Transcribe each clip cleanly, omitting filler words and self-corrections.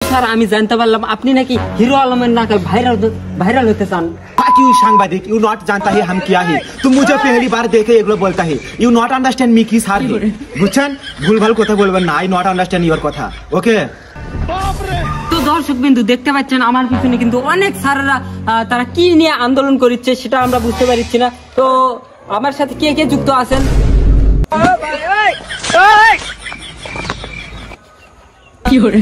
Sir আমি জানতে পারলাম আপনি নাকি হিরো আলমের নাকি ভাইরাল হতে চান। क्यों सांबादिक यू नॉट जानता है हम क्या है तुम मुझे पहली बार देखे एगुलो बोलता है यू नॉट अंडरस्टैंड मी की सार है बुझছেন ভুলভাল কথা বলবেন না। আই নট আন্ডারস্ট্যান্ড ইওর কথা ওকে। তো দর্শক বিন্দু দেখতে পাচ্ছেন আমার পিছনে কিন্তু অনেক স্যাররা তারা কি নিয়ে আন্দোলন করছে সেটা আমরা বুঝতে পারছি না। তো আমার সাথে কে কে যুক্ত আছেন? কি করে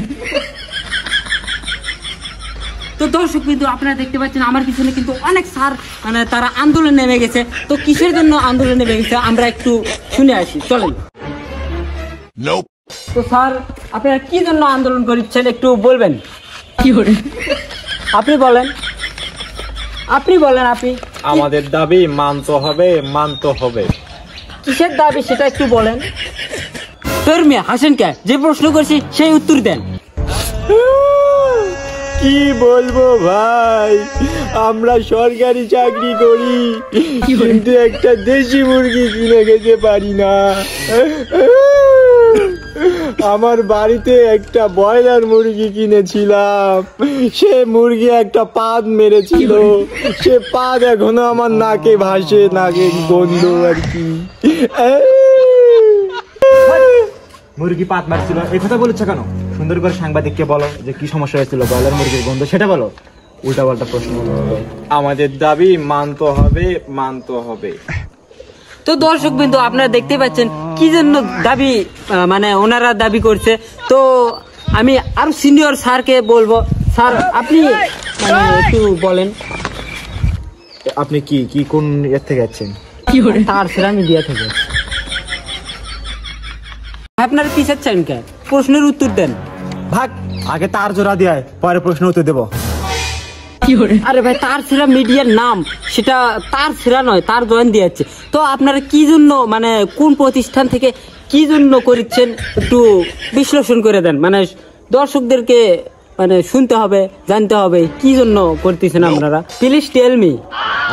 তো দর্শক বিন্দু আপনারা দেখতে পাচ্ছেন আমার পিছনে কিন্তু অনেক স্যার মানে তারা আন্দোলন নেমে গেছে। তো কিসের জন্য আন্দোলন নেমে গেছে আমরা একটু শুনে আসি চলেন। তো স্যার আপনারা কি জন্য আন্দোলন করছেন একটু বলবেন? কি করে আপনি বলেন আপনি। আমাদের দাবি মানতে হবে। কিসের দাবি সেটা একটু বলেন। তোর মেয়ে হাসেন কে? যে প্রশ্ন করছি সেই উত্তর দেন। কি বলবো ভাই, আমরা সরকারি চাকরি করি কিন্তু একটা দেশি মুরগি কিনে খেতে পারি না। আমার বাড়িতে একটা ব্রয়লার মুরগি কিনেছিলাম, সে মুরগি একটা পাদ মেরেছিল, সে পাদ এখনো আমার নাকে ভাসে, নাকে গন্ধ আর কি। মুরগি পাত মারছিল এই কথা বলেছ কেন? সুন্দর করে সাংবাদিককে বলো যে কি সমস্যা হয়েছিল, ব্রয়লার মুরগির গন্ধ সেটা বলো। উল্টা পাল্টা প্রশ্ন। আমাদের দাবি মানতে হবে। তো দর্শক বিন্দু আপনারা দেখতে পাচ্ছেন কি জন্য দাবি মানে ওনারা দাবি করছে। তো আমি আরো সিনিয়র স্যারকে বলবো, স্যার আপনি মানে একটু বলেন। আপনি কি কোন এর থেকে যাচ্ছেন? কি করে তার সেরা মিডিয়া থেকে। আপনার পিছাচ্ছেন কে? প্রশ্নের উত্তর দেন। ভাগ আগে তার জোড়া দিয়ে পরে প্রশ্ন উত্তর দেবো। আরে ভাই তার সেরা মিডিয়ার নাম, সেটা তার সেরা নয়, তার জয়েন দিয়েছে। তো আপনারা কি জন্য মানে কোন প্রতিষ্ঠান থেকে কি জন্য করছেন একটু বিশ্লেষণ করে দেন। মানে দর্শকদেরকে মানে শুনতে হবে, জানতে হবে কি জন্য করতেছেন আপনারা। Please tell me.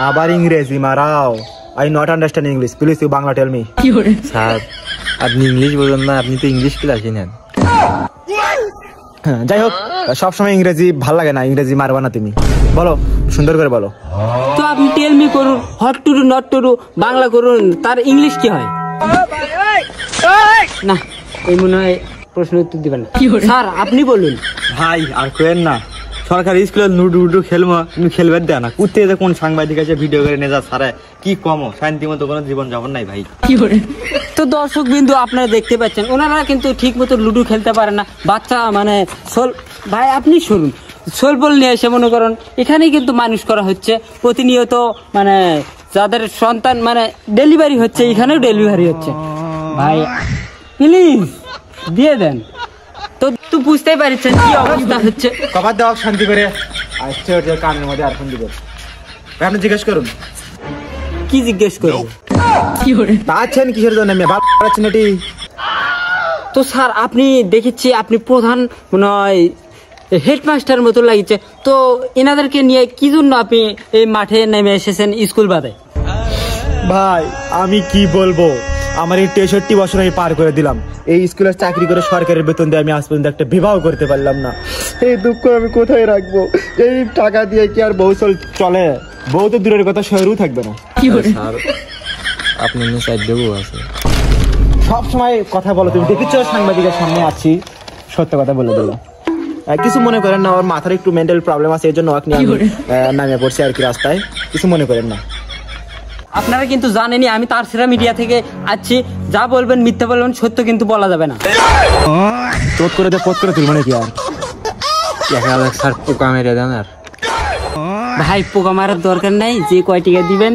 আবার ইংরেজি মারাও। I not understand English, please you Bangla tell me. Sir আপনি ইংলিশ বলেন না, আপনি তো ইংলিশ ক্লাসে নেন। যাই হোক সবসময় ইংরেজি ভাল লাগে না, ইংরেজি মারবা না তুমি। বলো সুন্দর করে বলো। তো আপনি টেল মি করুন, hot to do not to do Bangla করুন, তার ইংলিশ কি হয় না? এই মনে হয় প্রশ্ন উত্তর দিবেন না। স্যার আপনি বলুন। ভাই আর কেন না, সরকারি স্কুলে লুডু খেলবো, তুমি খেলবে দেয় না। কুত্তে কোন সাংবাদিক আছে ভিডিও করে নিয়ে যা সারা কি কম শান্তি মতো কোনো জীবন যাপন নাই ভাই। তো দর্শক বিন্দু আপনারা দেখতে পাচ্ছেন ওনারা কিন্তু ঠিক মতো লুডো খেলতে পারে না। বাচ্চা মানে ভাই আপনি শুনুন, সোলবল নিয়ে এসে মনে করেন এখানেই কিন্তু মানুষ করা হচ্ছে প্রতিনিয়ত। মানে যাদের সন্তান মানে ডেলিভারি হচ্ছে, এখানেও ডেলিভারি হচ্ছে। ভাই প্লিজ দিয়ে দেন। তো বুঝতেই পারছেন কি অবস্থা হচ্ছে। কবার দেওয়া শান্তি করে আসছে কানের মধ্যে আর ফোন দিবে। আপনি জিজ্ঞেস করুন। কি জিজ্ঞেস করুন? আছেন কিসের জন্য? তো স্যার আপনি দেখেছি আপনি প্রধান মনে হয় হেডমাস্টার মতো লাগছে। তো এনাদেরকে নিয়ে কি জন্য আপনি এই মাঠে নেমে এসেছেন স্কুল বাদে? ভাই আমি কি বলবো, আমার এই 63 বছর আমি পার করে দিলাম। এই স্কুলের চাকরি করে সরকারের বেতন দিয়ে আমি আজ পর্যন্ত একটা বিবাহ করতে পারলাম না। এই দুঃখ আমি কোথায় রাখবো? এই টাকা দিয়ে কি আর বউ চলে? বউ তো দূরের কথা, শহরেও থাকবে না। আপনার আছে সব সময় কথা বলো তুমি। দেখেছো সাংবাদিকের সামনে আছি, সত্য কথা বলে দিলো। কিছু মনে করেন না, ওর মাথার একটু মেন্টাল প্রবলেম আছে, এই জন্য ওকে নিয়ে নামে পড়ছি আর কি রাস্তায়। কিছু মনে করেন না। আপনারা কিন্তু জানেনই আমি তার সেরা মিডিয়া থেকে আছি। যা বলবেন মিথ্যা বলবেন, সত্য কিন্তু বলা যাবে না। চোট করে পোত করে তুলব নাকি আর? স্যার পোকা মেরে দেন। আর ভাই পোকা মারার দরকার নাই, যে কয় টাকা দিবেন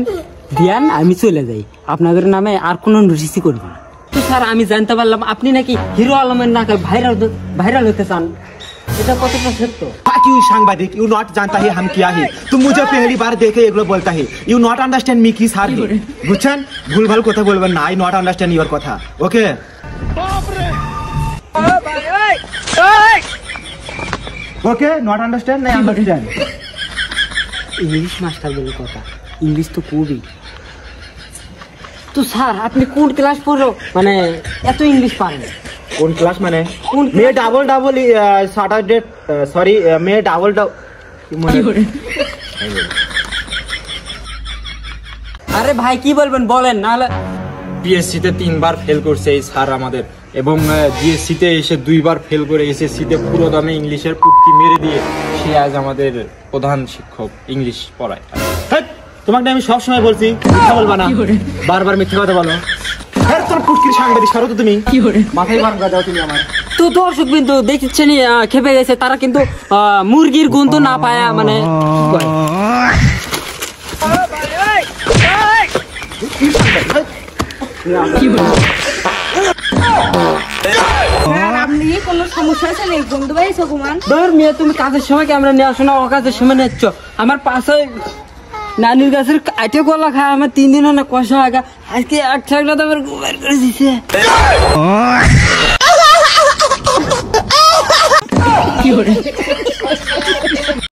দিয়ান, আমি চলে যাই। আপনাদের নামে আর কোনো নোটিশই করব না। তো স্যার আমি জানতে পারলাম আপনি নাকি হিরো আলমের নাকি ভাইরাল হতে চান, এটা কতটা সত্য? क्यों सांबादिक यू नॉट जानता है हम क्या है तुम मुझे पहली बार देखे एगुलो बोलता है यू नॉट अंडरस्टैंड मी की सार है बुझছেন ভুলভাল কথা বলবেন না। আই নট আন্ডারস্ট্যান্ড ইওর কথা ওকে। ওকে নট আন্ডারস্ট্যান্ড না আন্ডারস্ট্যান্ড। ইংলিশ মাস্টার বলে কথা, ইংলিশ তো খুবই। তো স্যার আপনি কোন ক্লাস পড়ো মানে এত ইংলিশ পারেন? কোন ক্লাস মানে কোন মেয়ে ডাবল ডাবল স্যাটারডে সরি মেয়ে ডাবল ডাবল আরে ভাই কি বলবেন বলেন, নাহলে বিএসসিতে 3 বার ফেল করছে এই স্যার আমাদের, এবং জিএসসিতে এসে 2 বার ফেল করে এসএসসিতে পুরো দামে ইংলিশের পুটকি মেরে দিয়ে সে আজ আমাদের প্রধান শিক্ষক, ইংলিশ পড়ায়। হেৎ, তোমাকে না আমি সব সময় বলছি মিথ্যা বলবা না, বারবার মিথ্যা কথা বলো। হ্যাঁ তোর পুটকির সাংবাদিক সরো তো তুমি, মাথায় বার দাও তুমি আমার। তো দর্শক বিন্দু দেখছেন খেপে গেছে তারা, কিন্তু মুরগির গন্ধ না পায়া মানে কি করে? স্যার আপনি কি কোনো সমস্যা আছে নাকি? বন্ধু ভাই সুকুমান ধর মেয়ে, তুমি কাজের সময় ক্যামেরা নিয়ে আসো না, অকাজের সময় নিচ্ছ। আমার পাশে নানির গাছের আইটে কলা খায় আমার 3 দিন না কষা আগা, আজকে এক ছাগলা তো আমার বের করে দিছে।